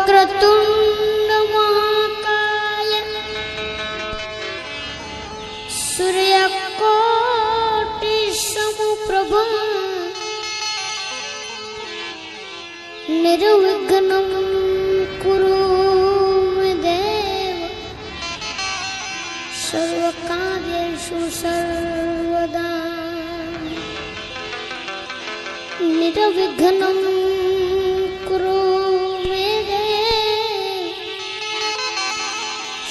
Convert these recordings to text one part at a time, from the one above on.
वक्रतुंड महाकाय सूर्यकोटि समप्रभ निर्विघ्नं कुरु मे देव सर्वकार्येषु सर्वदा निर्विघ्नं कुरु मे देव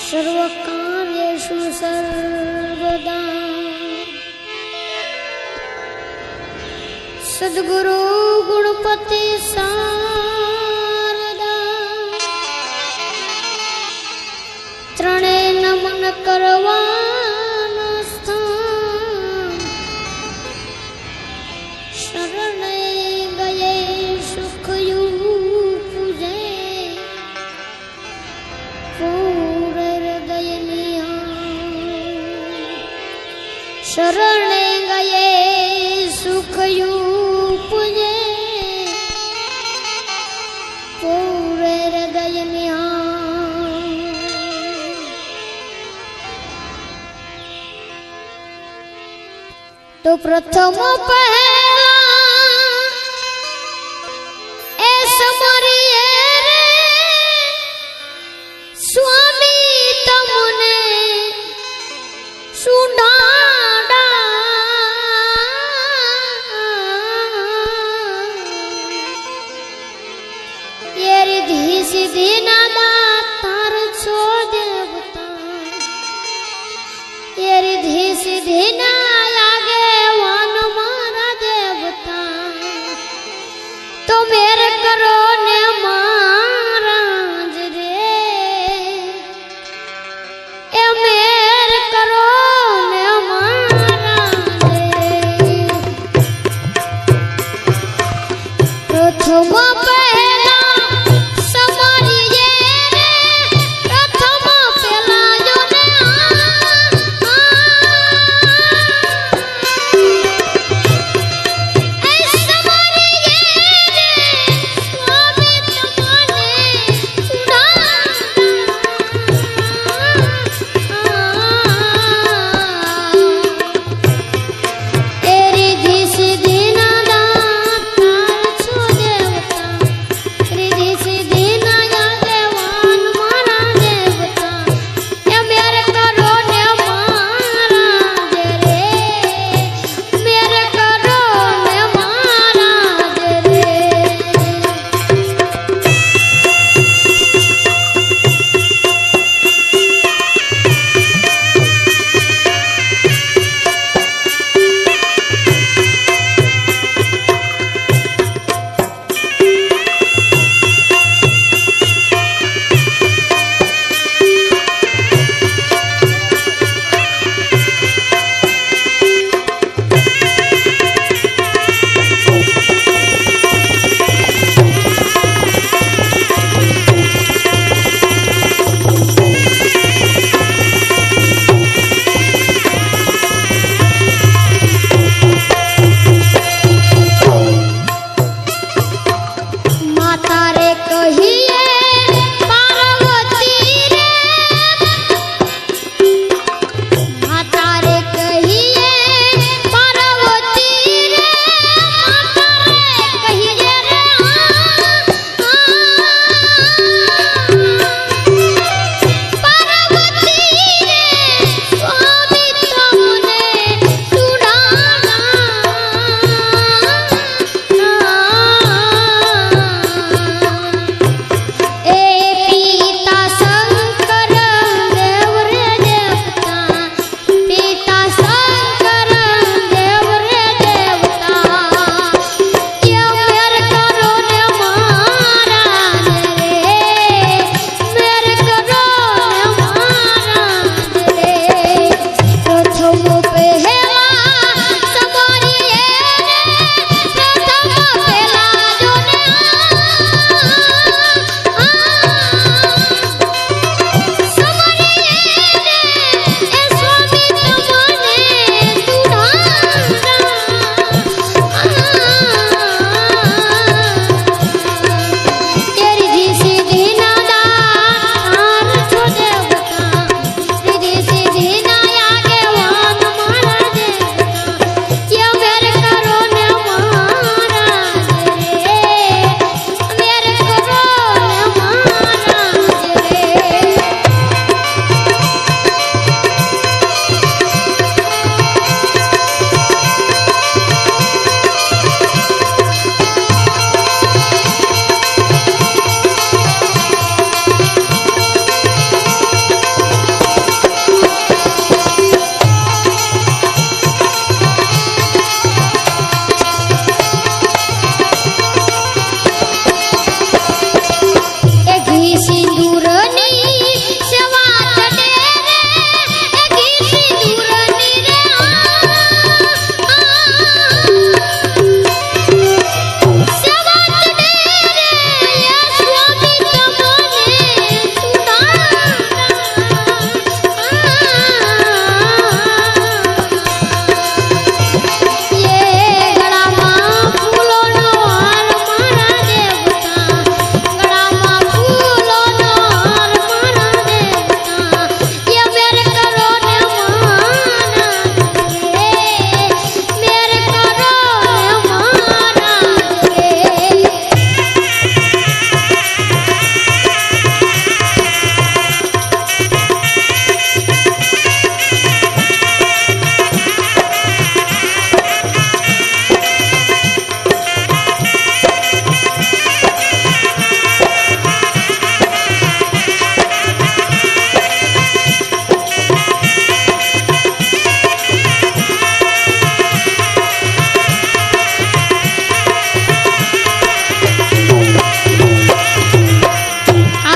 सर्वकार्येषु सर्वदा। सद्गुरु गुणपति शारदा त्रणेय नमन करवाना स्थान शरणे गए सुखयु पूजे पूरे हृदय निहार शरणे गए सुखयु पूजे पूरे हृदय निहार। तो प्रथम पहला ऐसा मरिए रे स्वामी तमुने सुनाडा ये रिधि सिद्धि नादा तार छो देवता ये रिधि सिद्धि ना आगे वन मारा देवता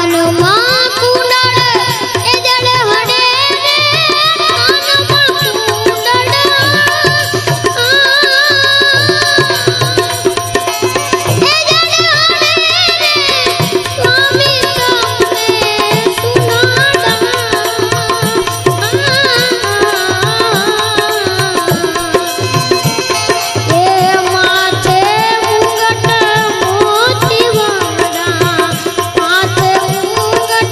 કાનમાં કુંડળ એ જડ હડે રે કાનમાં કુંડળ એ જડ હડે રે સ્વામી તમને સુનાડા એ માથે મુગટ મોતી વાડા માથે મુગટ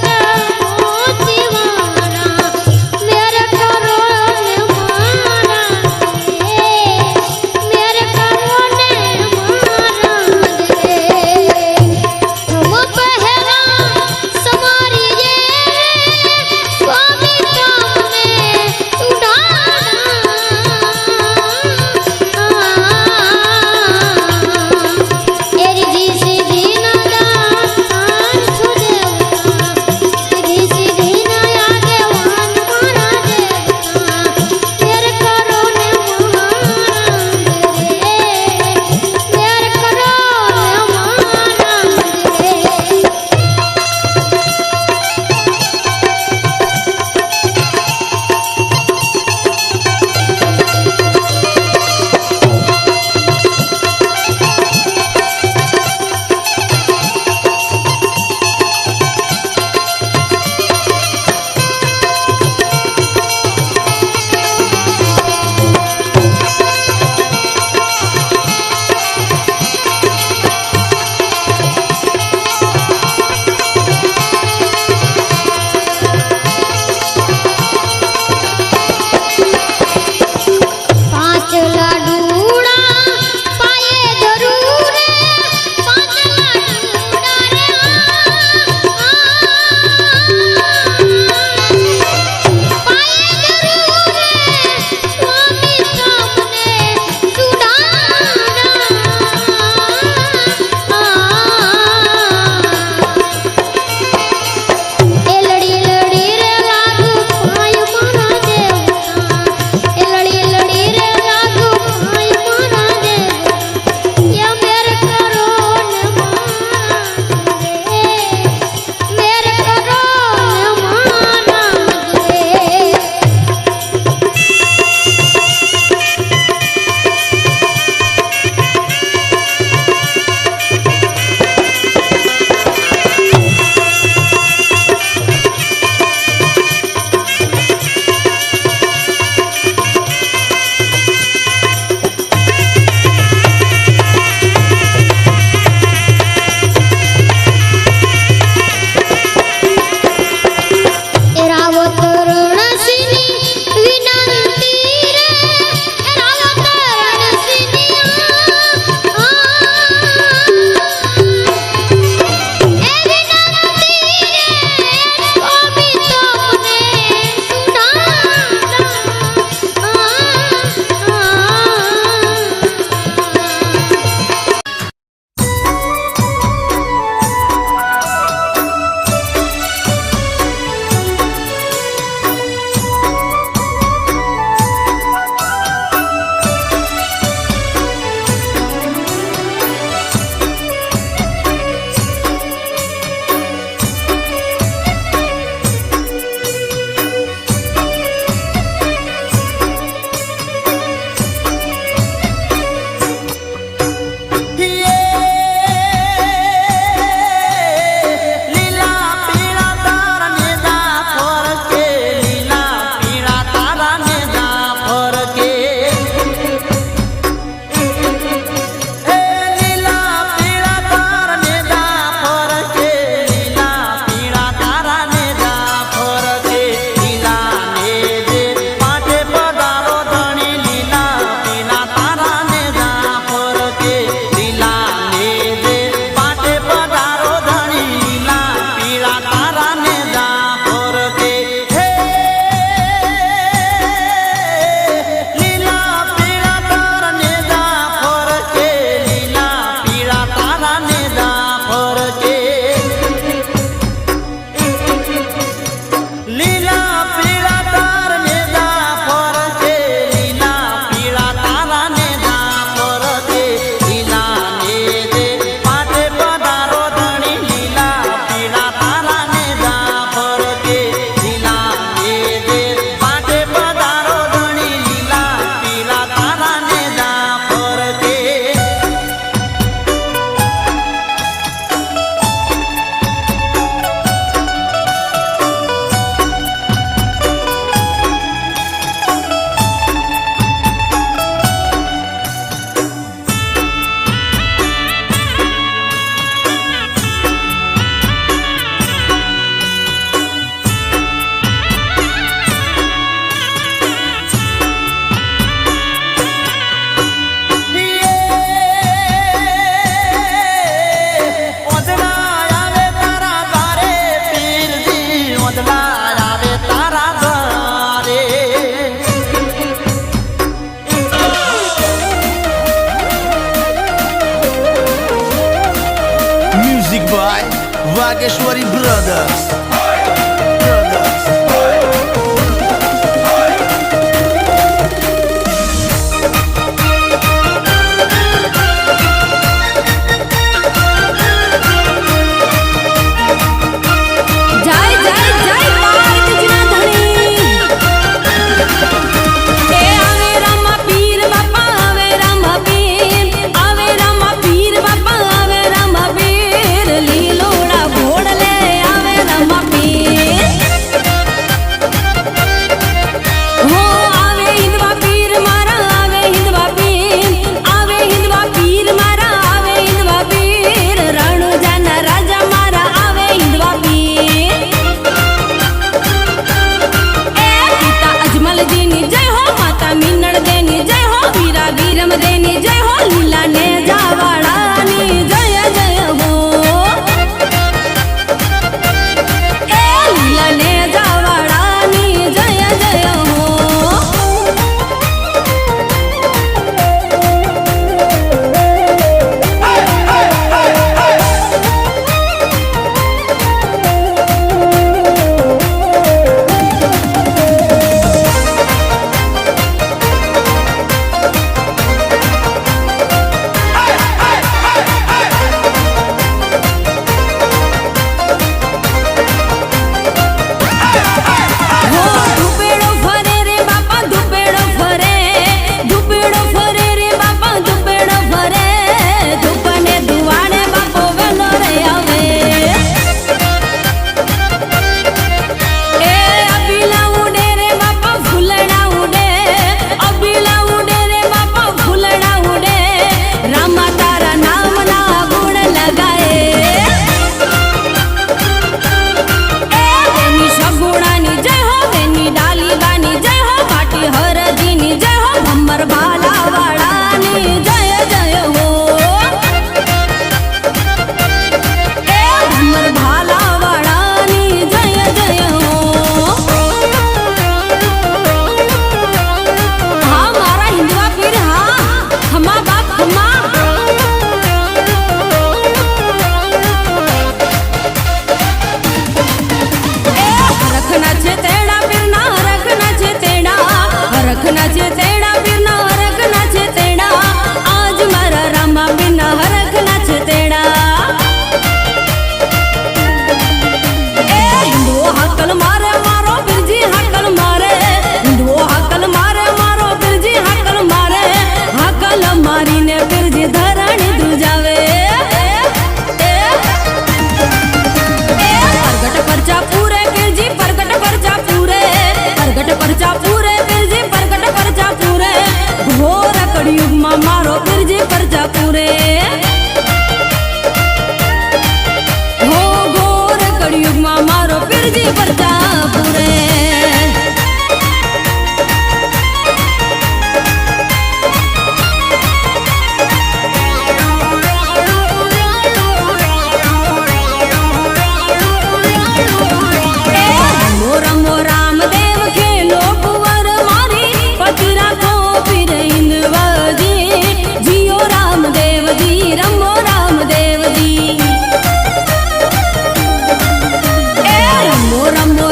Bageshwari Brothers.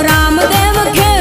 रामदेव खे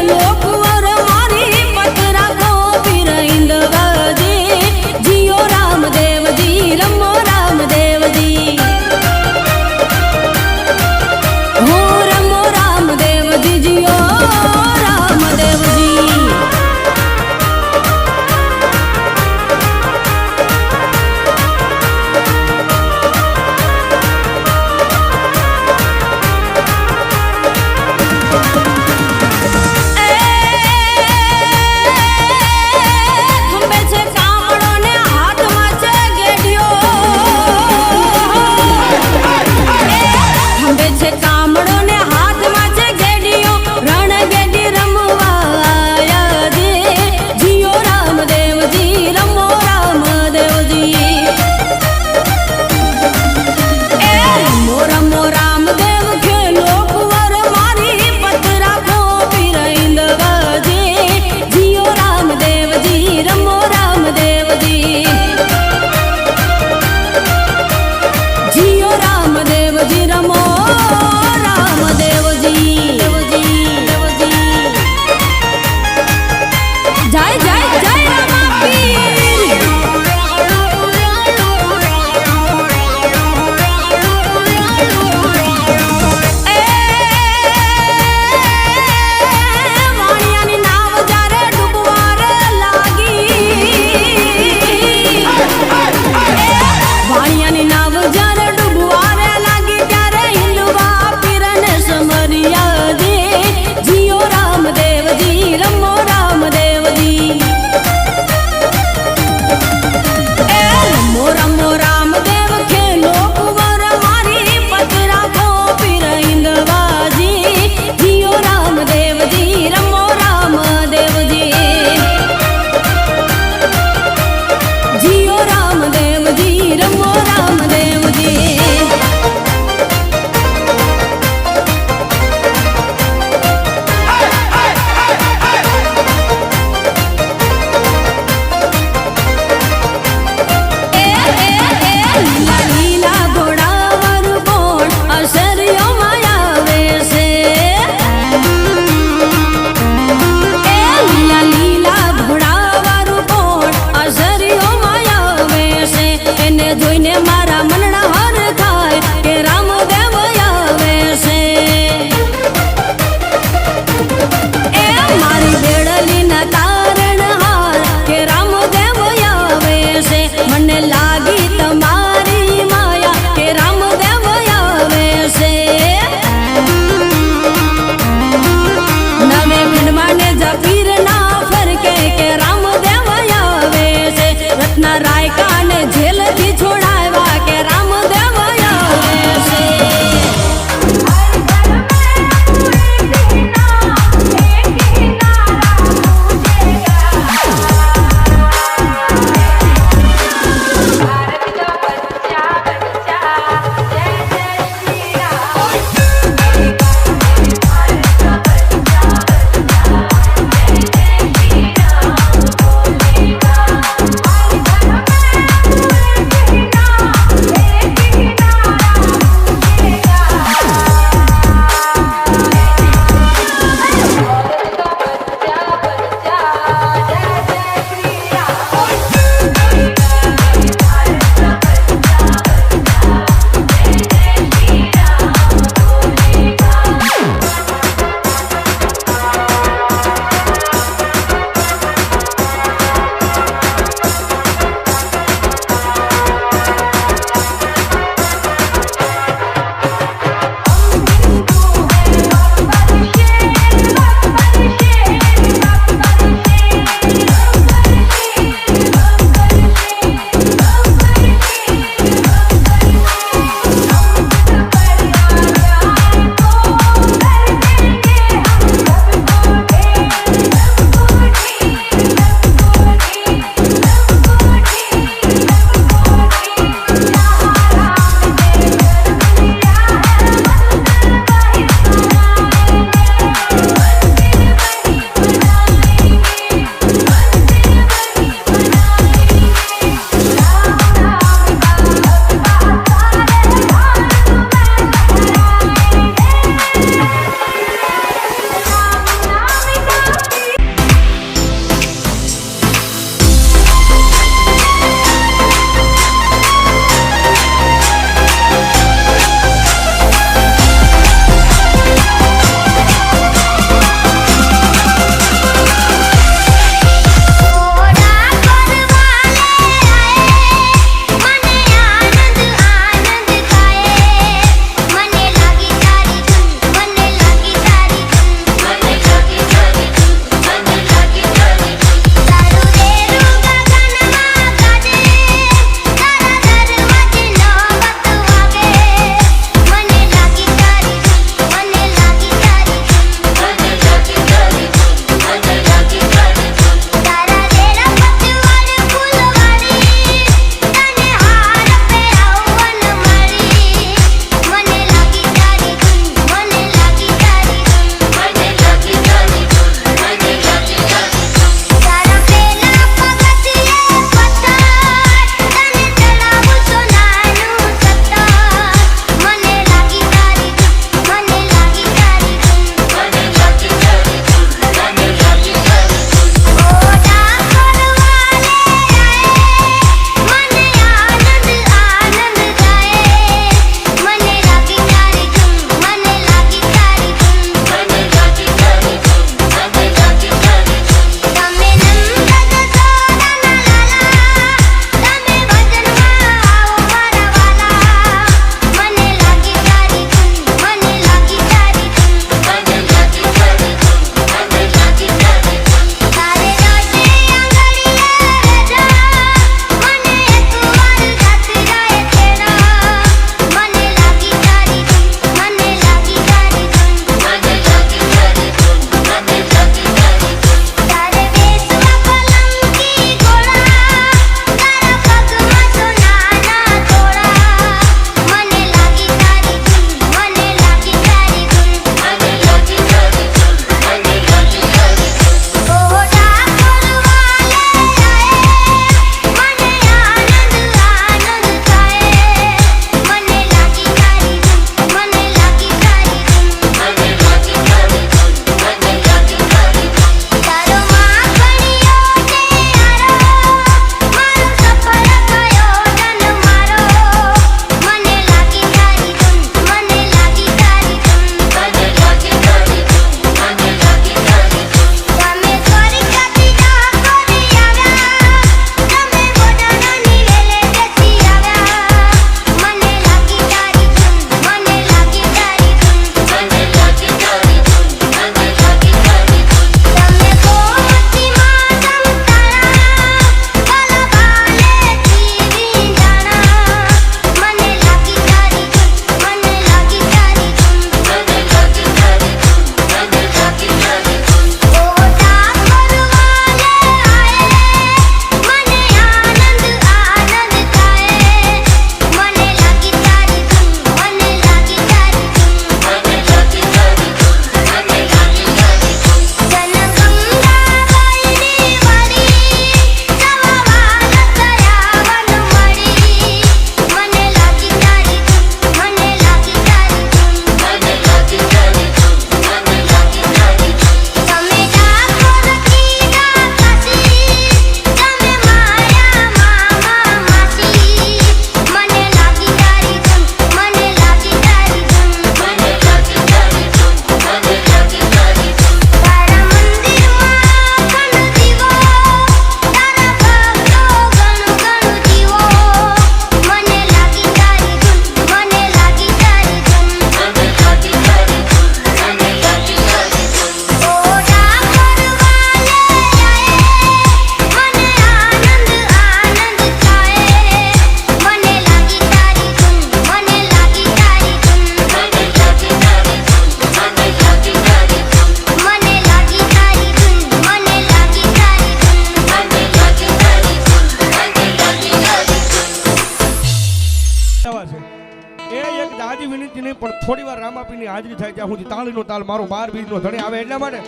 થોડી વાર રામાપીરની હાજરી થાય ત્યાં સુધી તાળીનો તાલ મારો 12 બીજનો ધણી આવે એટલા માટે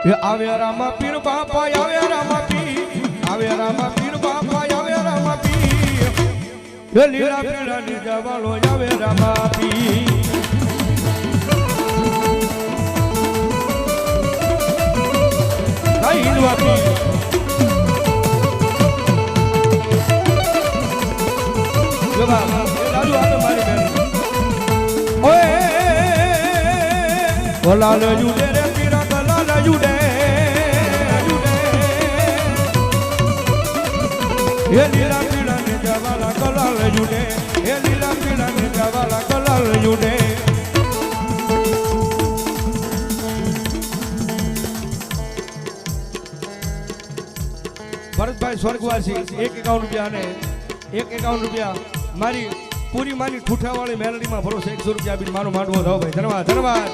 એ આવે રામાપીર બાપા આવે રામાપીર આવે રામાપીર બાપા આવે રામાપીર એ લીલા પીળા નિજાવાળો આવે રામાપીર કઈ હિંદવાપી જો બાબા એ રાજુ આવે મારી બેન ઓય ગલાલ જુડે રે પીરા ગલાલ જુડે એ લીલા પીળા ને જવાલા ગલાલ જુડે એ લીલા પીળા ને જવાલા ગલાલ જુડે ભરતભાઈ સ્વર્ગવાસી 51 રૂપિયા અને 51 રૂપિયા મારી પૂરી મારી ઠૂઠાવાળી મેલડીમાં ભરોસે 100 રૂપિયા આપીને મારો માંડવો થાવ ભાઈ ધન્યવાદ ધન્યવાદ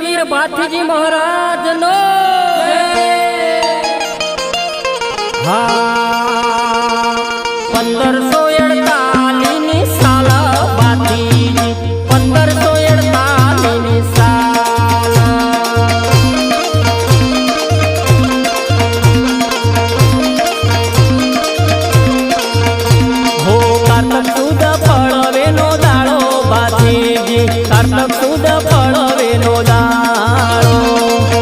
વીર ભાથીજી મહારાજ નો હા 1548 ની સાલ ભાથીજી 1548 ની સાલ હો કાર્તક સુદ પડવે નો દાડો ભાથીજી કાર્તક સુદ પડવે નો દાડો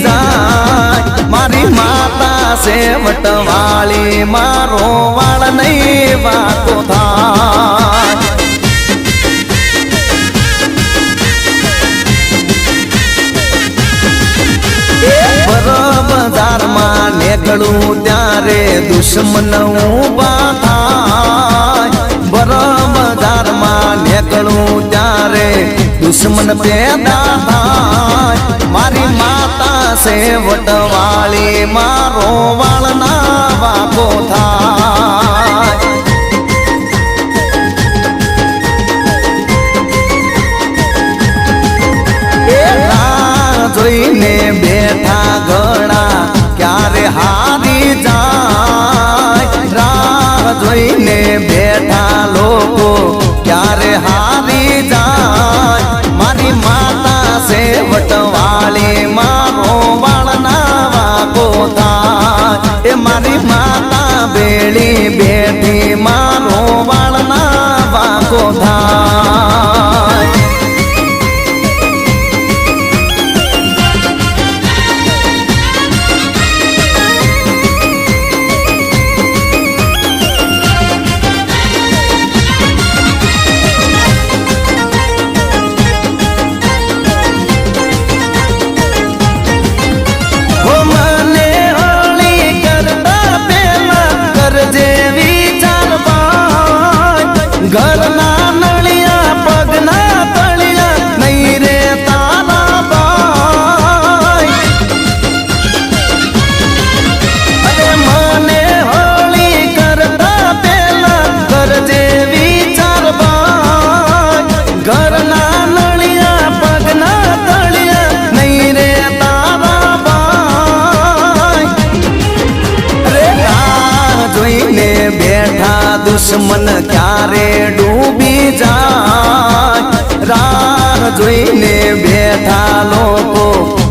જાય મારી માતા છે વટવાળી મારો વાળ નહીં વાતો થાય બજારમાં નીકળું ત્યારે દુશ્મન ઊભા થાય બજારમાં નીકળું ત્યારે દુશ્મન પેદા થાય મારી માતા છે વટવાળી મારો વાળના વાકો થાય જોઈને બેઠા ગળા ક્યારે હારી જાય રાહ જોઈને બેઠા લોકો ક્યારે હારી જાય મારી માતા છે વટવાળી મારો વાળના વાકો થાય એ મારી માતા બેડી બેઠી મારો વાળના વાકો થાય ઘરના નળિયા પગના તળિયા નહીં રે તારા બાઈ અરે મને હોળી કરતા પેલા કરજે વિચાર બાઈ ઘરના નળિયા પગના તળિયા નહીં રે તારા બાઈ અરે રાહ જોઈને બેઠા દુશ્મન ક્યારે ડૂબી જાય રાહ જોઈને બેઠા લોકો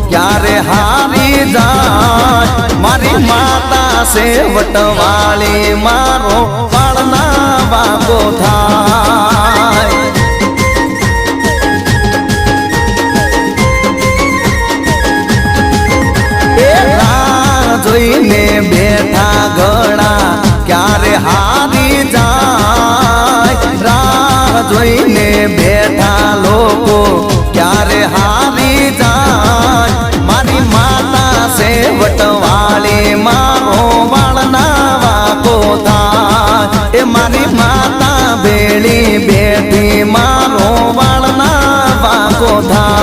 ક્યારે હારી જાય મારી માતા છે વટવાળી મારો વાળના વાકો થાય રાહ જોઈને બેઠા ગળા ક્યારે હારી જાય રાહ જોઈને બેઠા લોકો ક્યારે હારી જાય મારી માતા છે વટવાળી મારો વાળના વાકો થાય એ મારી માતા બેડી બેઠી મારો વાળના વાકો થાય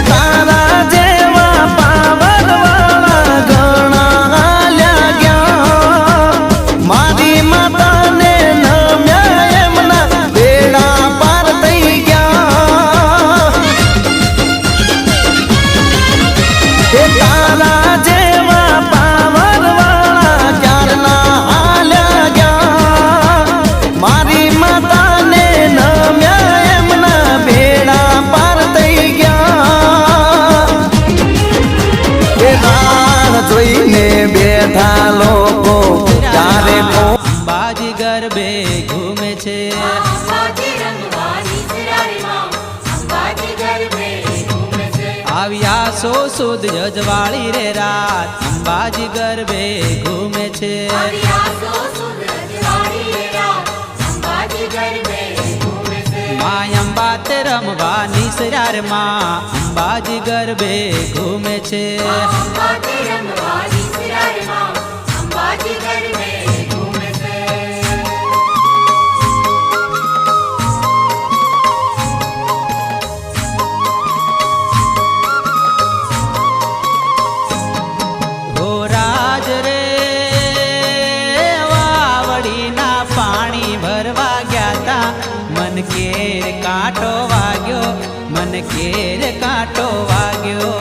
તારા જેવા પાવર વાળા ઘણા આલ્યા ગયા મારી માતાને નમ્યા એમના બેડા પાર થઈ ગયા તારા જેવા પાવર વાળા ક્યારના આલ્યા ગયા મારી માતાને નમ્યા એમના બેડા પાર થઈ ગયા જોઈને બેઠા લોકો ત્યારે અંબાજી ગરબે ઘૂમે છે આવ્યા સો સુદ જજવાળી રે રાત અંબાજી ગરબે ઘૂમે છે માય અંબા તે રમવા નિસરાર માં અંબાજી ગરબે ઘૂમે છે હો રાજ રે વાવડીના પાણી ભરવા ગયા તા મન કેર કાંટો વાગ્યો મન કેર કાંટો વાગ્યો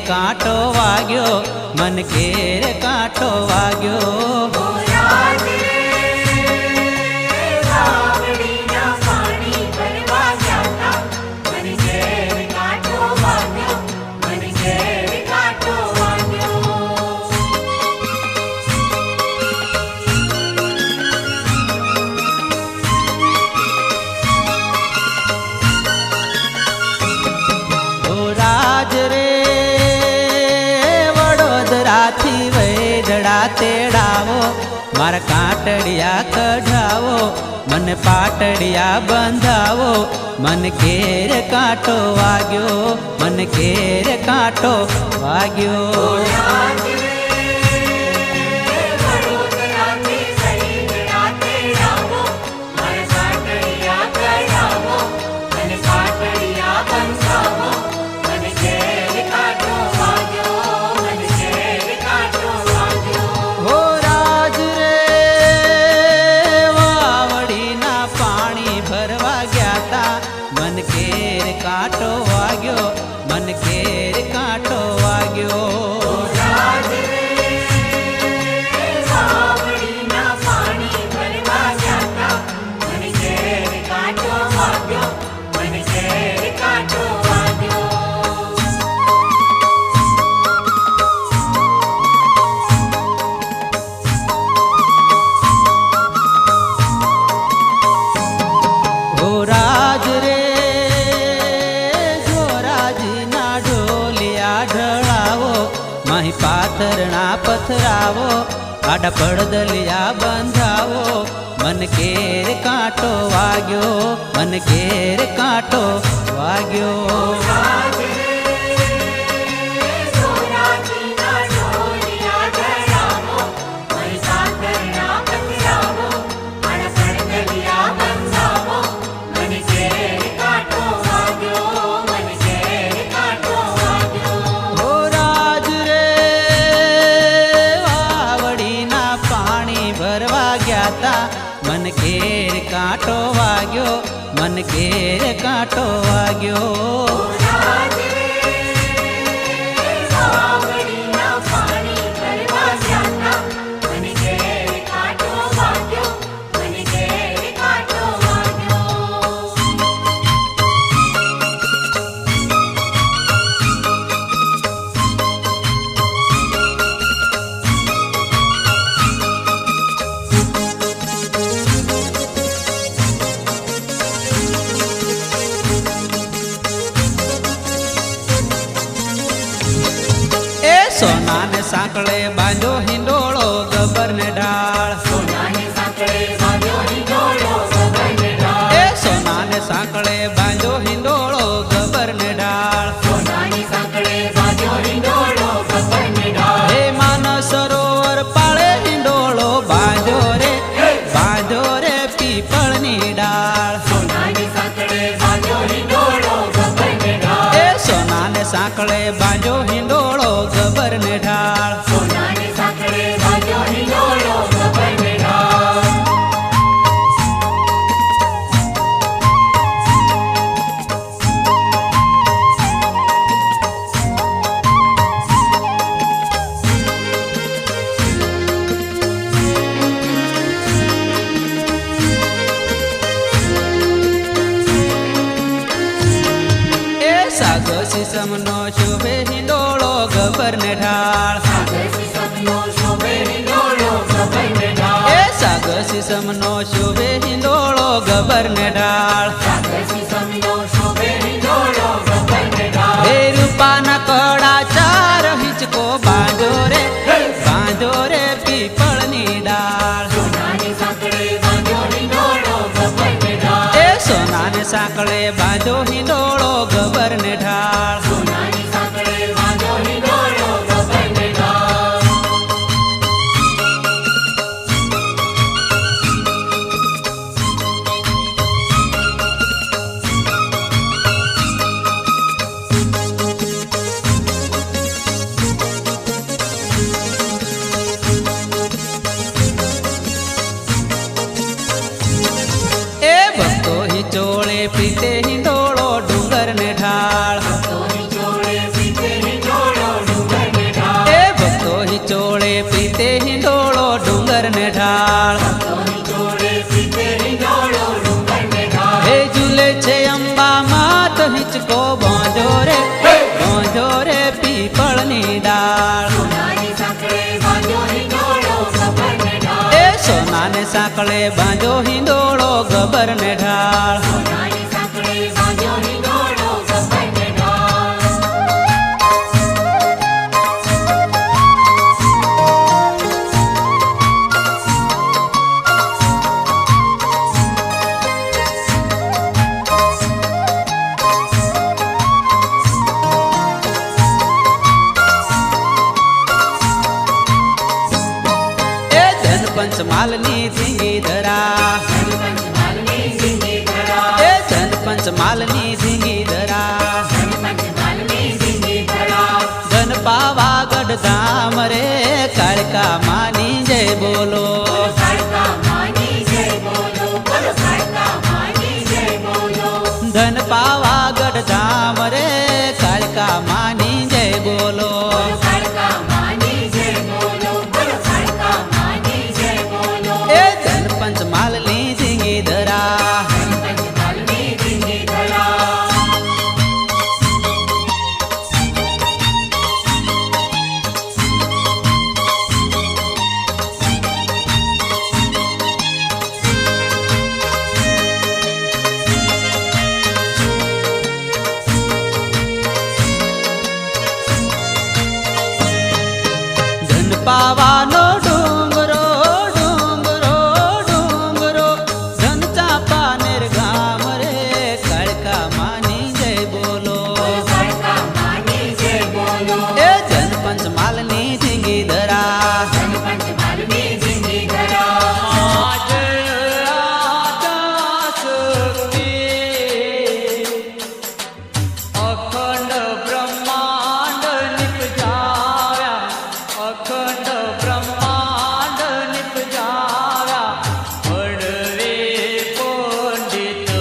કાંટો વાગ્યો મન ઘેર કાંટો વાગ્યો વડોદરાથી વેદડા તેડાવો મારા કાંટડિયા કઢાવો મને પાટડિયા બંધાવો મન ઘેર કાંટો વાગ્યો મન ઘેર કાંટો વાગ્યો કાંટો વાગ્યો મન ઘેર કાંટો વાગ્યો પાથરણા પથરાવો આડા પડદલિયા બંધાવો મન ઘેર કાંટો વાગ્યો મન ઘેર કાંટો વાગ્યો મન ઘેર કાંટો વાગ્યો મન ઘેર કાંટો વાગ્યો સોનાને સાંકળે બાંધો હિંડોળો ગબરને ઢાળ સોનાને સાંકળે બાંધો હિંડોળો ગબરને ઢાળ હે માનસ સરોવર પાળે હિંડોળો બાંધો રે પીપળની ડાળ સોનાને સાંકળે બાંધો હિંડોળો ગબરને ઢાળ સાગર સિસમનો શોભે હિંડોળો ગબરને ઢાળ સાગર સિસમનો શોભે હિંડોળો ગબરને ઢાળ હે રૂપાના કડા ચાર હિંચકો બાંધો રે પીપળની ડાળ સોનાને સાંકળે બાંધો હિંડોળો ગબરને ઢાળ ઢાળ હે ઝૂલે છે અંબામાં તો હિંચકો બાંધો રે પીપળની ડાળ એ સોનાને સાંકળે બાંધો હિંડોળો ગબરને ઢાળ પંચમાલની ધીંગી ધરા એ ધન પંચમાલની ધીંગી ધરા ધન પાવાગઢ ધામ રે કાળકા માની જય બોલો ધન પાવાગઢ ધામ રે કાળકા માની જય બોલો પંચમાલની ધીંગી ધરા ધન પાવાનો પંચમાલની ધીંગી ધરા અખંડ બ્રહ્માંડ નિપજાવ્યા હળવે પંડિત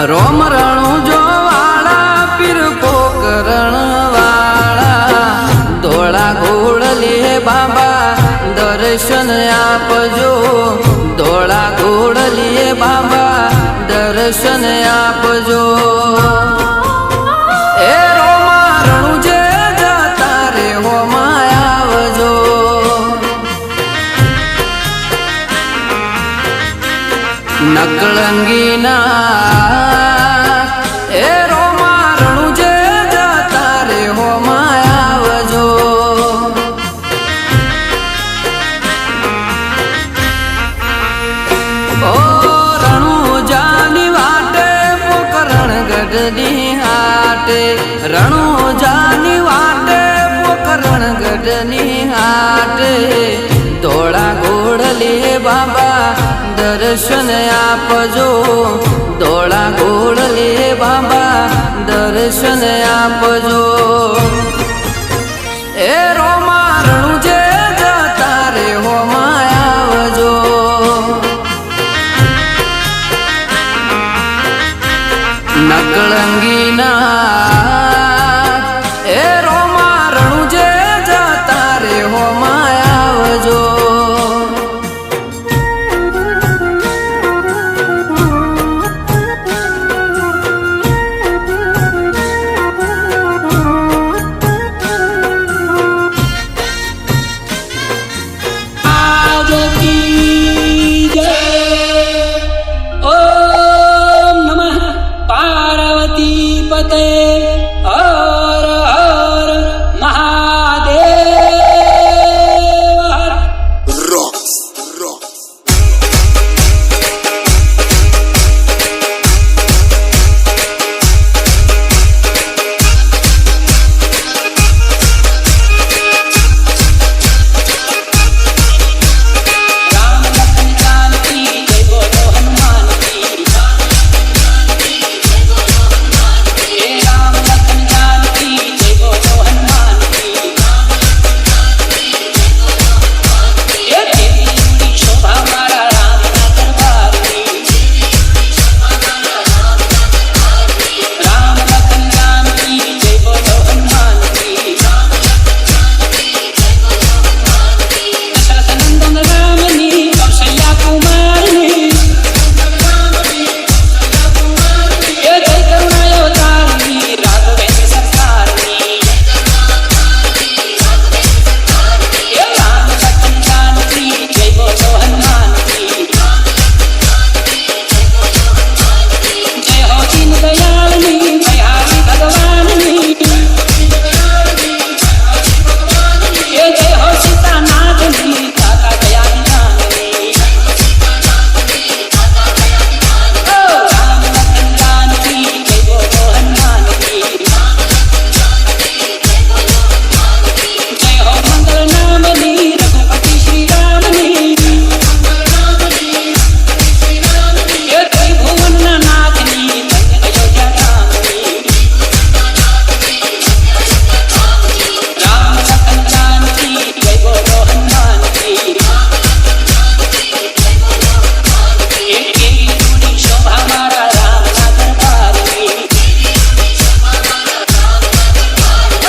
રોમ રણું જો વાળા પીર પોકરણ વાળા ધોળા ઘોડલીએ બાબા દર્શન આપજો ધોળા ઘોડલીએ બાબા દર્શન આપજો એ રોમા રણું જે જતા નકળંગીના એ રોમા રણુજે જતા રે હોમાં આવજો. ઓ રણુજાની વાટે પોકરણ ગઢની હાટે, રણુજાની વાટે પોકરણ ગઢની હાટે, ધોળા ઘોડલે બાબા દર્શન આપજો, ધોળા ઘોડલે બાબા દર્શન આપજો. એ રોમા રણુજે જતા રે હોમાં આવજો. નકળંગીના એ રોમા રણુજે જતા રે હોમાં આવજો. ઓમ નમઃ પાર્વતી પતે હર હર મહાદેવ. રામ લખન જાનકી જય બોલો હનુમાન કી. હે રામ લખન જાનકી જય બોલો હનુમાન કી. એ દેવી શોભા મારા રામના દરબારની. રામ લખન જાનકી જય બોલો હનુમાન કી. દશરથ નંદન રામની કૌશલ્યા કુમારની. એ જય કરુણાવતારની રાઘવેન્દ્ર સરકારની. એ રામ લખન જાનકી જય બોલો હનુમાન કી. જય હો દીન દયાળની ભયારી ભગવાનની. એ જય હો સીતાનાથની કાકા દયાની જાનની. ઓ રામ લખન જાનકી જય બોલો હનુમાન કી. જય હો મંગલ નામની રઘુપતિ શ્રી રામની. એ ત્રિભુવનના નાથની ધન્ય અયોધ્યા ધામની. રામ લખન જાનકી જય બોલો હનુમાન કી. એ કેવી રૂડી શોભા મારા રામના દરબારની.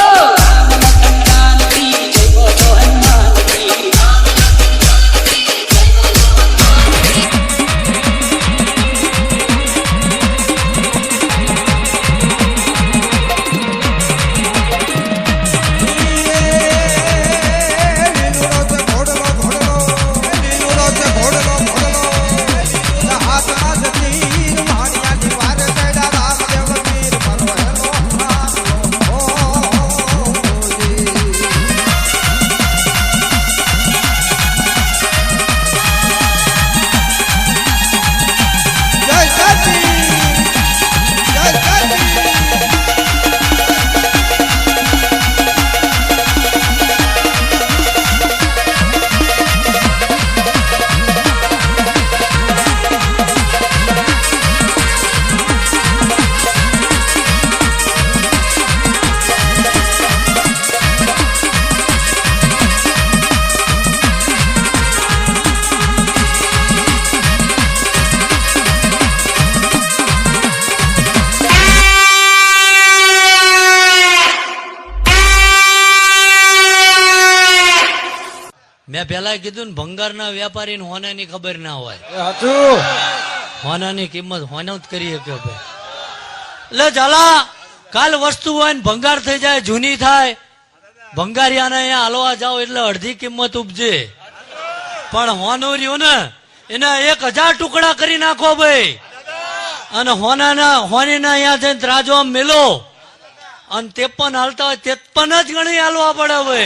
ઓ રામ લખન જાનકી જય બોલો હનુમાન કી. મેં પેલા કીધું ને ભંગારના વેપારીને હોનાની ખબર ના હોય. હોનાની કિંમત હોના જ કરી શકે ભાઈ. એટલે ચાલા કાલ વસ્તુ હોય ને ભંગાર થઈ જાય, જૂની થાય, ભંગારિયાને અહીંયા હાલવા જાઓ એટલે અડધી કિંમત ઉપજે. પણ હોનું રહ્યું ને એને 1000 ટુકડા કરી નાખો ભાઈ. અને હોનીના અહીંયા જઈને ત્રાજો આમ મેલો અને 53 હાલતા હોય 53 જ ગણી હાલવા પડે હવે.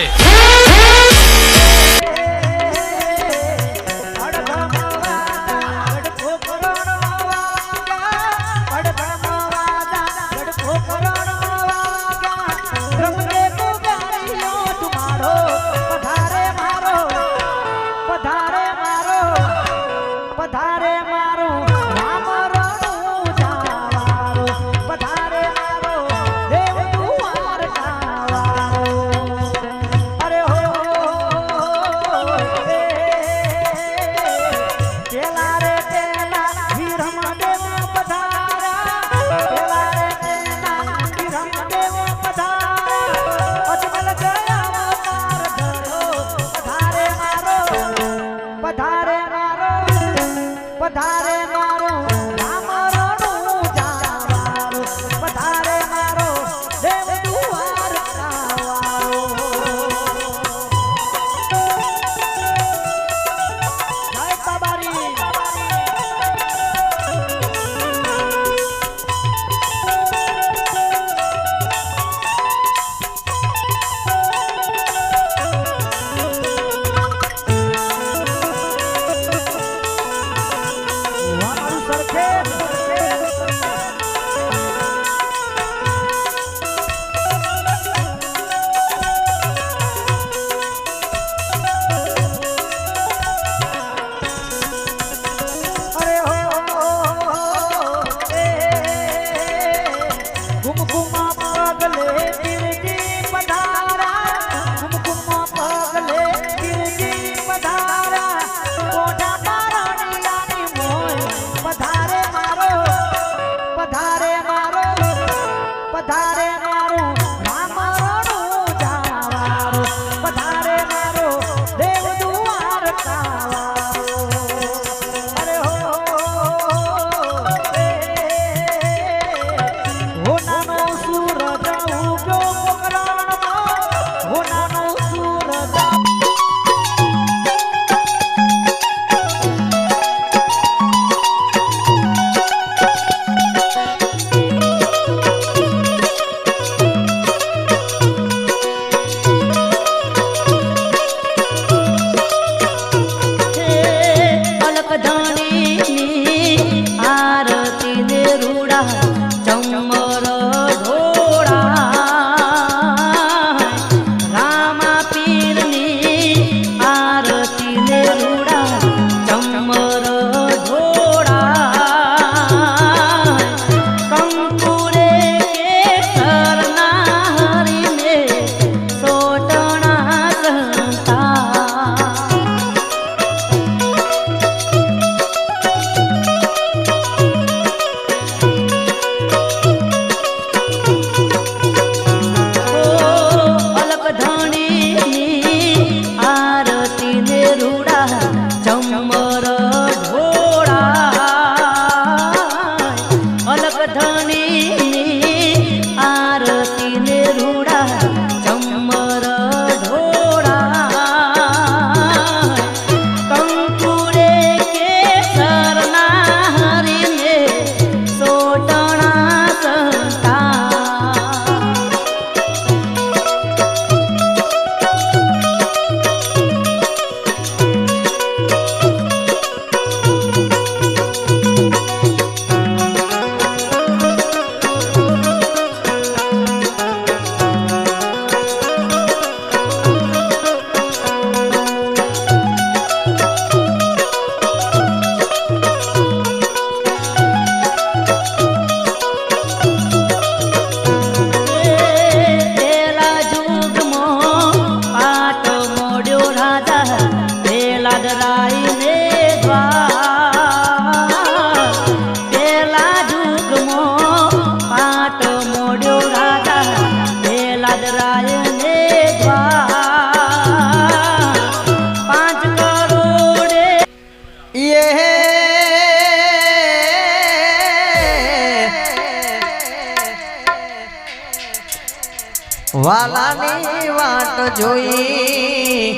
વાલાની વાટ જોઈ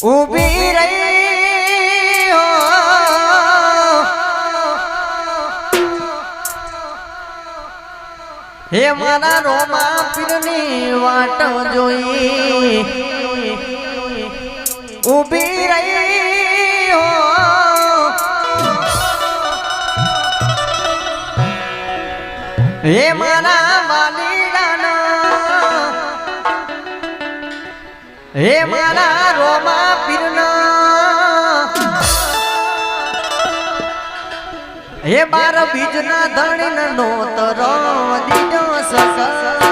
ઊભી રહી હો હે મારા રોમા પીરની વાટ જોઈ ઊભી રહી હો હે મારા વાલીડાના હે મારા રોમા પીરના હે બાર બીજના ધણીનો તરો દીજો સસા